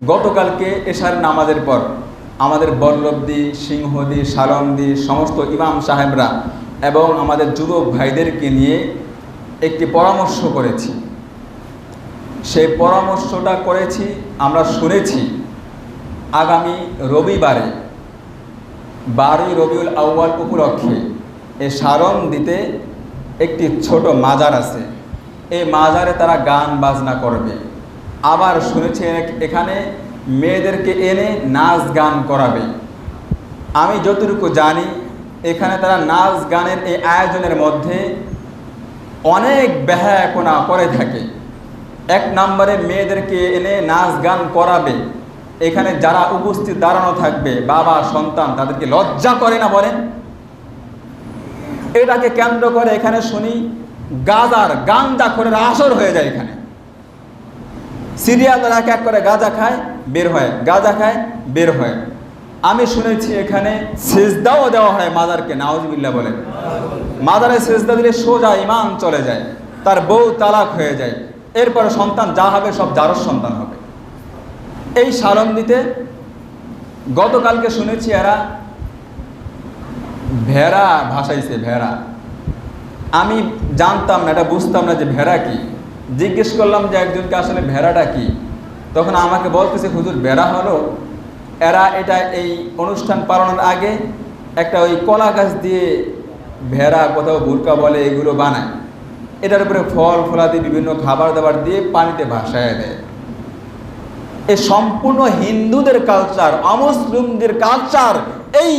গতকালকে এশার নামাজের পর আমাদের বল্লভদি, সিংহদি, সালমদি সমস্ত ইমাম সাহেবরা এবং আমাদের যুবক ভাইদেরকে নিয়ে একটি পরামর্শ করেছি। সেই পরামর্শটা করেছি, আমরা শুনেছি আগামী রবিবারে 12ই রবিউল আউয়াল উপলক্ষে এই সালমদিতে একটি ছোট মাজার আছে। এই মাজারে তারা গান বাজনা করবে। আবার শুনেছি এখানে মেয়েদেরকে এনে নাচ গান করাবে। আমি যতটুকু জানি এখানে তারা নাচ গানের এই আয়োজনের মধ্যে অনেক বেহায়াপনা করে থাকে। এক নম্বরে মেয়েদেরকে এনে নাচ গান করাবে, এখানে যারা উপস্থিত দাঁড়ানো থাকবে বাবা সন্তান তাদেরকে লজ্জা করে না বলেন? এটাকে কেন্দ্র করে এখানে শুনি গাঁজা করে আসর হয়ে যায়। এখানে সিরিয়াল এক এক করে গাঁজা খায় বের হয়, গাঁজা খায় বের হয়। আমি শুনেছি এখানে সেজদাও দেওয়া হয় মাজারকে, নাউজুবিল্লাহ বলেন। মাজারে সেজদা দিলে সোজা ঈমান চলে যায়, তার বউ তালাক হয়ে যায়, এরপরে সন্তান যা হবে সব জারজ সন্তান হবে। এই সালমদিতে গতকালকে শুনেছি এরা ভেড়া ভাসাইছে। ভেড়া আমি জানতাম না, এটা বুঝতাম না যে ভেড়া কি। জিজ্ঞেস করলাম যে একজনকে আসলে ভেড়াটা কি, তখন আমাকে বলতেছে হুজুর ভেড়া হলো এরা এটা এই অনুষ্ঠান পালনের আগে একটা ওই কলা গাছ দিয়ে ভেড়া কোথাও ভুটকা বলে এগুলো বানায়, এটার উপরে ফল ফলাদি বিভিন্ন খাবার দাবার দিয়ে পানিতে ভাসায় দেয়। এই সম্পূর্ণ হিন্দুদের কালচার, অমুসলিমদের কালচার, এই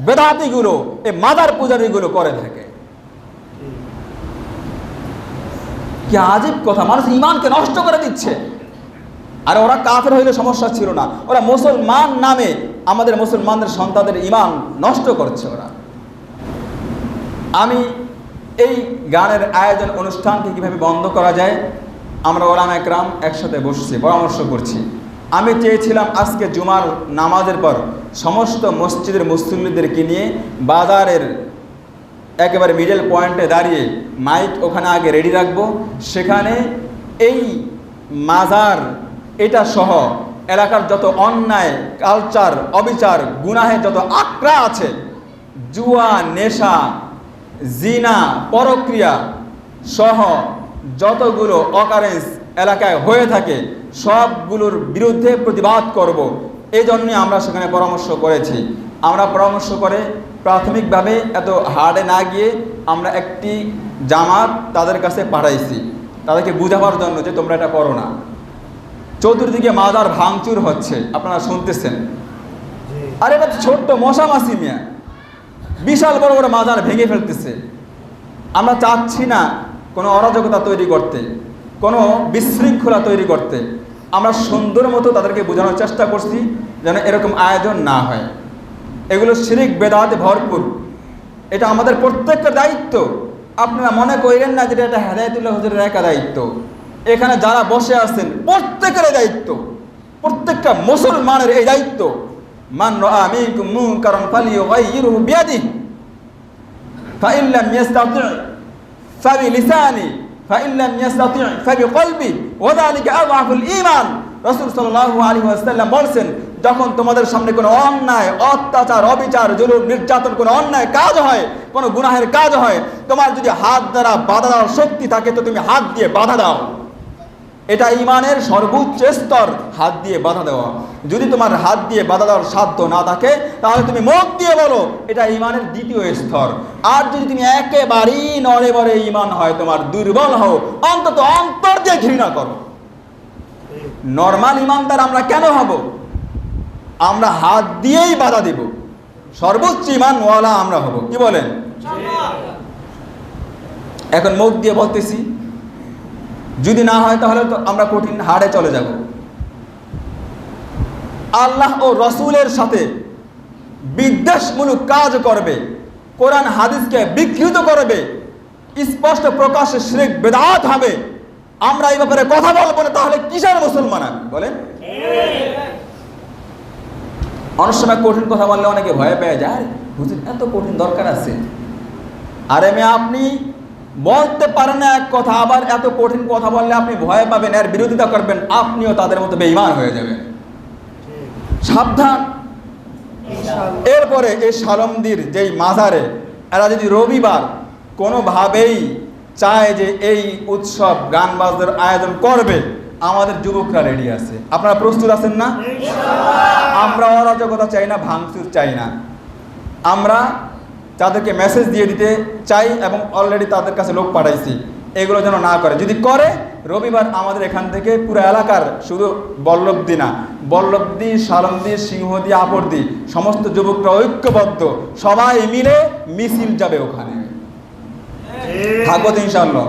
বেদাতিগুলো এই মাদার পূজারীগুলো করে থাকে। কি আজীব কথা, মানুষ ইমানকে নষ্ট করে দিচ্ছে। আর ওরা কাফের হইলে সমস্যা ছিল না, ওরা মুসলমান নামে আমাদের মুসলমানদের সন্তানদের ইমান নষ্ট করছে ওরা। আমি এই গানের আয়োজন অনুষ্ঠানকে কিভাবে বন্ধ করা যায়, আমরা ওলামা একরাম একসাথে বসছি, পরামর্শ করছি। আমি চেয়েছিলাম আজকে জুমার নামাজের পর সমস্ত মসজিদের মুসল্লিদেরকে নিয়ে বাজারের একেবারে মিডল পয়েন্টে দাঁড়িয়ে মাইক ওখানে আগে রেডি রাখবো। সেখানে এই মাজার এটা সহ এলাকার যত অন্যায় কালচার, অবিচার, গুনাহের যত আকড়া আছে, জুয়া, নেশা, জিনা, পরক্রিয়া সহ যতগুলো অকারেন্স এলাকায় হয়ে থাকে সবগুলোর বিরুদ্ধে প্রতিবাদ করব। এই জন্যে আমরা সেখানে পরামর্শ করেছি। আমরা পরামর্শ করে প্রাথমিকভাবে এত হার্ডে না গিয়ে আমরা একটি জামাত তাদের কাছে পাঠাইছি, তাদেরকে বুঝাবার জন্য যে তোমরা এটা করো না। চতুর্দিকে মাজার ভাঙচুর হচ্ছে, আপনারা শুনতেছেন। আর এটা ছোট্ট মশা মাসি মিয়া বিশাল বড় বড় মাজার ভেঙে ফেলতেছে। আমরা চাচ্ছি না কোনো অরাজকতা তৈরি করতে, কোনো বিশৃঙ্খলা তৈরি করতে। আমরা সুন্দর মতো তাদেরকে বোঝানোর চেষ্টা করছি যেন এরকম আয়োজন না হয়। এগুলো শিরিক বেদাতে ভরপুর, এটা আমাদের প্রত্যেকের দায়িত্ব। আপনারা মনে করেন না যেটা এটা হেদায়েতুল্লাহ হুজুরের একা দায়িত্ব। এখানে যারা বসে আছেন প্রত্যেকের দায়িত্ব, প্রত্যেকটা মুসলমানের এই দায়িত্ব। মান রাআ মিনকুম মুনকারান ফালিয়ুগাইয়িরহু বিয়াদিহি ফাইন লাম ইস্তাতি' ফাবিলিসানি ফাইন লাম ইস্তাতি' ফাবিকলবি ওয়া যালিকা আযআফুল ঈমান। রাসূল সাল্লাল্লাহু আলাইহি ওয়াসাল্লাম বলেন, যখন তোমাদের সামনে কোনো অন্যায়, অত্যাচার, অবিচার, জুলুম, নির্যাতন, কোনো অন্যায় কাজ হয়, কোনো গুনাহের কাজ হয়, তোমার যদি হাত দ্বারা বাধা দেওয়ার শক্তি থাকে তো তুমি হাত দিয়ে বাধা দাও। এটা ঈমানের সর্বোচ্চ স্তর, হাত দিয়ে বাধা দেওয়া। যদি তোমার হাত দিয়ে বাধা দেওয়ার সাধ্য না থাকে তাহলে তুমি মুখ দিয়ে বলো, এটা ঈমানের দ্বিতীয় স্তর। আর যদি তুমি একেবারেই নড়ে বড়ে ঈমান হয়, তোমার দুর্বল হও, অন্তত অন্তর দিয়ে ঘৃণা করো। নরমাল ঈমানদার আমরা কেন হব? আমরা হাত দিয়েই বাধা দিব, সর্বোচ্চ ঈমানওয়ালা আমরা হব। কি বলেন? এখন মুখ দিয়ে বলতেছি, যদি না হয় তাহলে তো আমরা কঠিন হারে চলে যাব। আল্লাহ ও রসুলের সাথে বিদ্বেষমূলক কাজ করবে, কোরআন হাদিসকে বিকৃত করবে, স্পষ্ট প্রকাশ্যে শিরক বেদাত হবে, আমরা এই ব্যাপারে কথা বলবো না, তাহলে কিসের মুসলমান আমি বলেন? অনেক সময় কঠিন কথা বললে অনেকে ভয় পেয়ে যায়, হুজুর এত কঠিন দরকার আছে? আরে মেয়ে, আপনি বলতে পারেন না এক কথা, আবার এত কঠিন কথা বললে আপনি ভয় পাবেন, এর বিরোধিতা করবেন, আপনিও তাদের মতো বেঈমান হয়ে যাবেন। সাবধান। এরপরে এই সালমদির যেই মাজারে এরা যদি রবিবার কোনোভাবেই চায় যে এই উৎসব গান বাজনার আয়োজন করবে, আমাদের যুবকরা রেডি আছে। আপনারা প্রস্তুত আছেন না? আমরা অরাজকতা চাই না, ভাঙচুর চাই না। আমরা তাদেরকে মেসেজ দিয়ে দিতে চাই এবং অলরেডি তাদের কাছে লোক পাঠাইছি, এগুলো যেন না করে। যদি করে, রবিবার আমাদের এখান থেকে পুরো এলাকার, শুধু বল্লভদি না, বল্লভদি, সালমদি, সিংহদি, আপরদি সমস্ত যুবকরা ঐক্যবদ্ধ, সবাই মিলে মিছিল যাবে ওখানে। থাকবো তো ইনশাআল্লাহ।